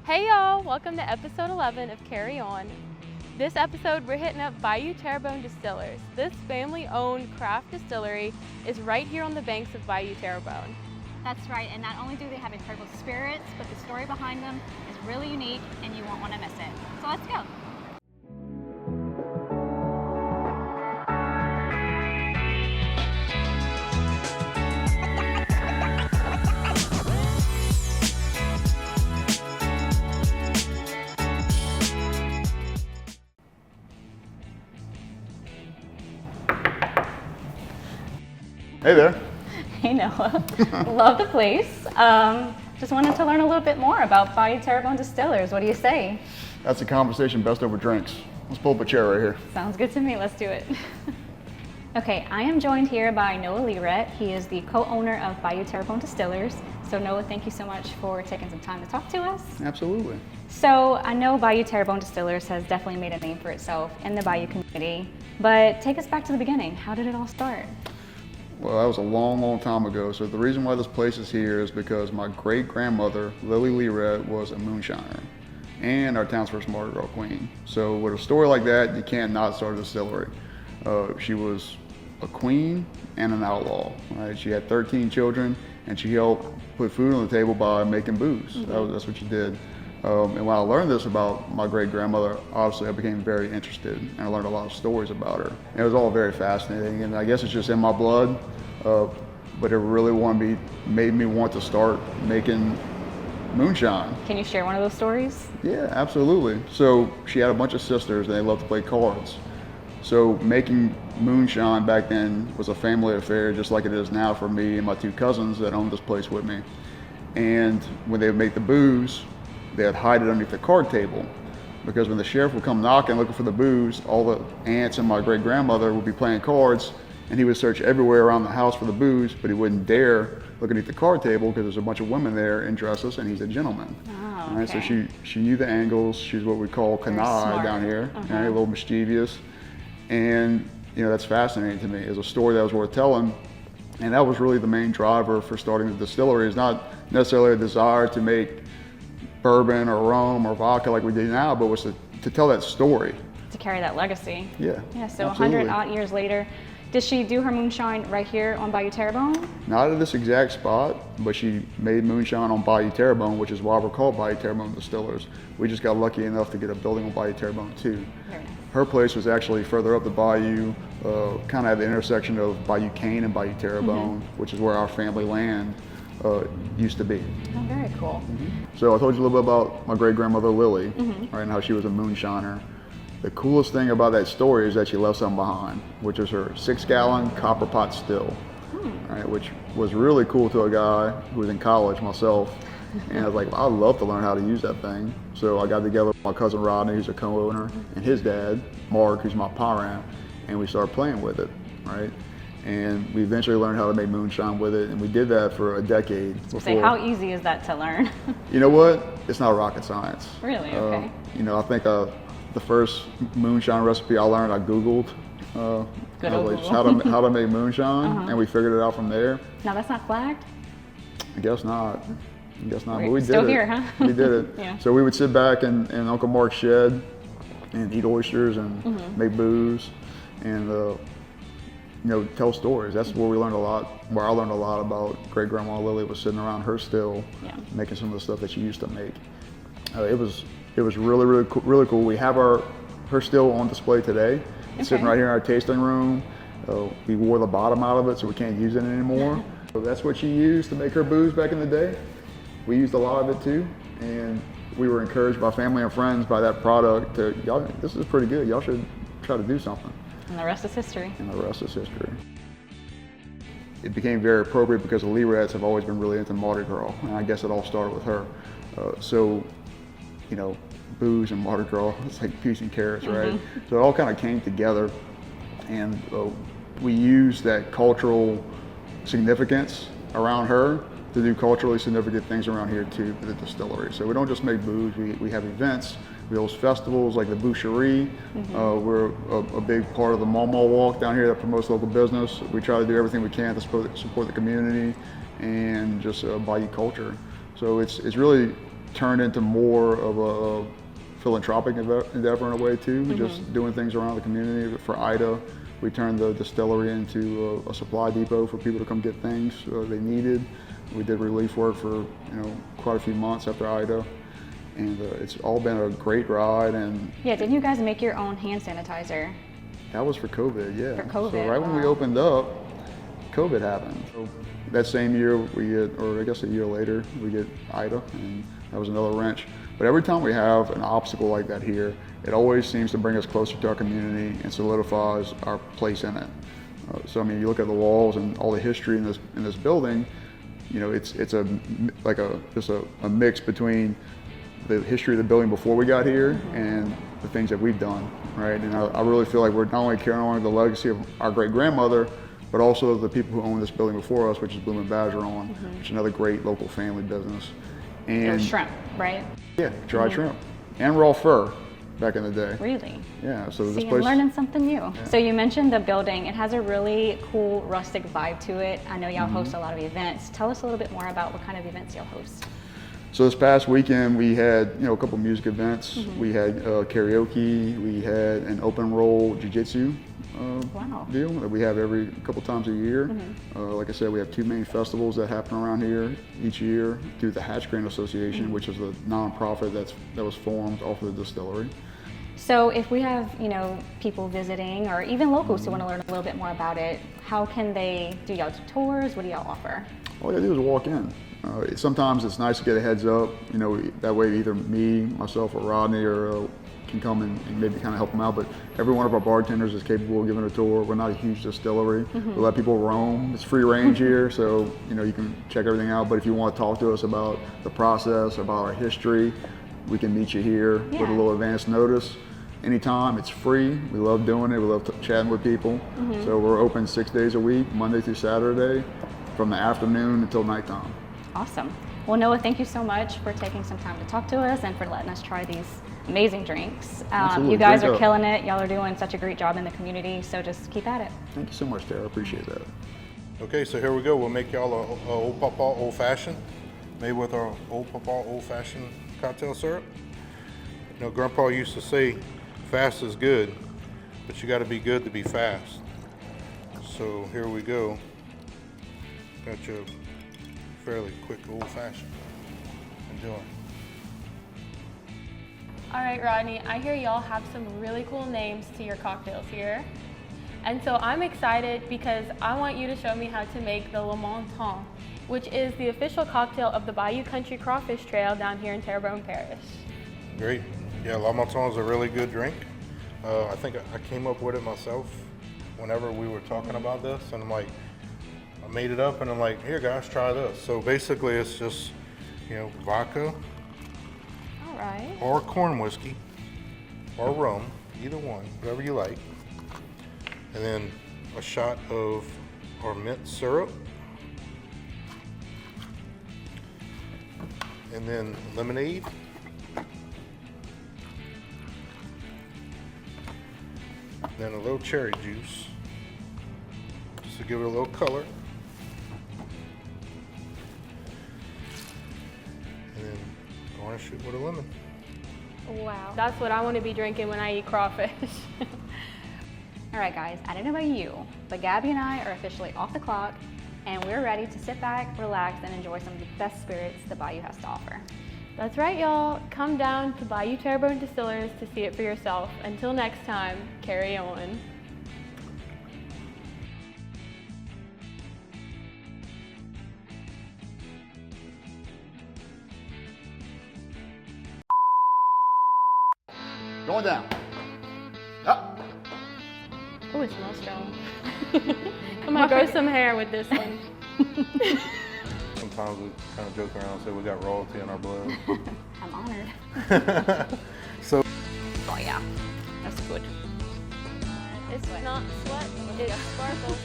Hey y'all, welcome to episode 11 of Carry On. This episode we're hitting up Bayou Terrebonne Distillers. This family-owned craft distillery is right here on the banks of Bayou Terrebonne. That's right, and not only do they have incredible spirits, but the story behind them is really unique and you won't want to miss it. So let's go. Hey there. Hey Noah, love the place. Just wanted to learn a little bit more about Bayou Terrebonne Distillers. What do you say? That's a conversation best over drinks. Let's pull up a chair right here. Sounds good to me, let's do it. Okay, I am joined here by Noah Learet. He is the co-owner of Bayou Terrebonne Distillers. So Noah, thank you so much for taking some time to talk to us. Absolutely. So I know Bayou Terrebonne Distillers has definitely made a name for itself in the Bayou community, but take us back to the beginning. How did it all start? Well, that was a long, long time ago. So the reason why this place is here is because my great-grandmother, Lily Learet, was a moonshiner and our town's first Mardi Gras queen. So with a story like that, you can't not start a distillery. She was a queen and an outlaw. Right? She had 13 children, and she helped put food on the table by making booze. Mm-hmm. That's what she did. And when I learned this about my great-grandmother, obviously I became very interested, and I learned a lot of stories about her. And it was all very fascinating, and I guess it's just in my blood, but it really made me want to start making moonshine. Can you share one of those stories? Yeah, absolutely. So she had a bunch of sisters, and they loved to play cards. So making moonshine back then was a family affair, just like it is now for me and my two cousins that owned this place with me. And when they would make the booze, they'd hide it underneath the card table, because when the sheriff would come knocking looking for the booze, all the aunts and my great-grandmother would be playing cards, and he would search everywhere around the house for the booze, but he wouldn't dare look underneath the card table because there's a bunch of women there in dresses, and he's a gentleman. Oh, Right, so okay. she knew the angles. She's what we call canaille down here, right, a little mischievous, and that's fascinating to me. It's a story that was worth telling, and that was really the main driver for starting the distillery. Is not necessarily a desire to make bourbon or rum or vodka like we do now, but was to tell that story. To carry that legacy. Yeah. Yeah, so absolutely. 100 odd years later, did she do her moonshine right here on Bayou Terrebonne? Not at this exact spot, but she made moonshine on Bayou Terrebonne, which is why we're called Bayou Terrebonne Distillers. We just got lucky enough to get a building on Bayou Terrebonne too. Very nice. Her place was actually further up the bayou, kind of at the intersection of Bayou Cane and Bayou Terrebonne, which is where our family land used to be. Oh, very cool. So I told you a little bit about my great-grandmother Lily, right, and how she was a moonshiner. The coolest thing about that story is that she left something behind, which is her 6-gallon copper pot still, right, which was really cool to a guy who was in college, myself. And I was like, well, I'd love to learn how to use that thing. So I got together with my cousin Rodney, who's a co-owner, and his dad, Mark, who's my parent, and we started playing with it, right? And we eventually learned how to make moonshine with it, and we did that for a decade before. Say, how easy is that to learn? You know what? It's not rocket science. Really? Okay. I think the first moonshine recipe I learned, I Googled. Good I old was like, Google. how to make moonshine, and we figured it out from there. Now that's not flagged? I guess not. But we did Still it. here, huh? We did it. Yeah. So we would sit back in Uncle Mark's shed and eat oysters and make booze and tell stories. That's where we learned a lot. Where I learned a lot about great grandma Lily was sitting around her still, making some of the stuff that she used to make. It was really, really cool. Really cool. We have her still on display today. It's sitting right here in our tasting room. We wore the bottom out of it, so we can't use it anymore. So that's what she used to make her booze back in the day. We used a lot of it too, and we were encouraged by family and friends by that product to, y'all, this is pretty good. Y'all should try to do something. And the rest is history. And the rest is history. It became very appropriate because the Learets have always been really into Mardi Gras, and I guess it all started with her. Booze and Mardi Gras, it's like peas and carrots, right? So it all kind of came together, and we used that cultural significance around her to do culturally significant things around here too for the distillery. So we don't just make booze, we have events, we host festivals like the Boucherie. We're a big part of the Mama Walk down here that promotes local business. We try to do everything we can to support the community and just Bayou culture. So it's really turned into more of a philanthropic endeavor in a way too, just doing things around the community. For Ida, we turned the distillery into a supply depot for people to come get things they needed. We did relief work for quite a few months after Ida, and it's all been a great ride. And yeah, didn't you guys make your own hand sanitizer? That was for COVID, yeah. For COVID, so right when we opened up, COVID happened. So that same year we get, or I guess a year later, we get Ida, and that was another wrench. But every time we have an obstacle like that here, it always seems to bring us closer to our community and solidifies our place in it. So I mean, you look at the walls and all the history in this building. It's just a mix between the history of the building before we got here and the things that we've done, right? And I really feel like we're not only carrying on the legacy of our great grandmother, but also the people who owned this building before us, which is Bloom and Badgeron, which is another great local family business. And shrimp, right? Yeah, dried shrimp and raw fur back in the day. Really? Yeah. So this See, place. I'm learning something new. Yeah. So you mentioned the building. It has a really cool rustic vibe to it. I know y'all host a lot of events. Tell us a little bit more about what kind of events y'all host. So this past weekend we had a couple music events. We had karaoke. We had an open roll jiu-jitsu deal that we have every couple times a year. Like I said, we have two main festivals that happen around here each year through the Hatch Grain Association, which is a nonprofit that was formed off of the distillery. So if we have, people visiting or even locals who want to learn a little bit more about it, how can they do y'all tours? What do y'all offer? All you gotta do is walk in. Sometimes it's nice to get a heads up, that way either me, myself, or Rodney can come and maybe kind of help them out. But every one of our bartenders is capable of giving a tour. We're not a huge distillery. We let people roam. It's free range here, so you can check everything out. But if you want to talk to us about the process, about our history, we can meet you here with a little advance notice. Anytime, it's free. We love doing it. We love chatting with people. So we're open 6 days a week, Monday through Saturday, from the afternoon until nighttime. Awesome. Well, Noah, thank you so much for taking some time to talk to us and for letting us try these amazing drinks. You guys are killing it. Y'all are doing such a great job in the community, so just keep at it. Thank you so much, Tara. I appreciate that. Okay, so here we go. We'll make y'all a Old Papa Old Fashioned, made with our Old Papa Old Fashioned cocktail syrup. Grandpa used to say, fast is good, but you got to be good to be fast. So here we go. Got your fairly quick old fashioned. Enjoy. All right, Rodney, I hear y'all have some really cool names to your cocktails here. And so I'm excited because I want you to show me how to make the Le Montagne, which is the official cocktail of the Bayou Country Crawfish Trail down here in Terrebonne Parish. Great. Yeah, Le Montagne is a really good drink. I think I came up with it myself whenever we were talking about this, and I'm like, I made it up and I'm like, here guys, try this. So basically it's just, vodka All right. or corn whiskey or rum, either one, whatever you like. And then a shot of our mint syrup. And then lemonade. Then a little cherry juice, just to give it a little color. And then garnish it with a lemon. Wow. That's what I want to be drinking when I eat crawfish. All right, guys, I don't know about you, but Gabby and I are officially off the clock, and we're ready to sit back, relax, and enjoy some of the best spirits the Bayou has to offer. That's right, y'all. Come down to Bayou Terrebonne Distillers to see it for yourself. Until next time, carry on. Going down. Up. Oh, it smells strong. I'm gonna grow some hair with this one. Sometimes we kind of joke around and say we got royalty in our blood. I'm honored. So, Oh yeah, that's good. It's not sweat, it's sparkle.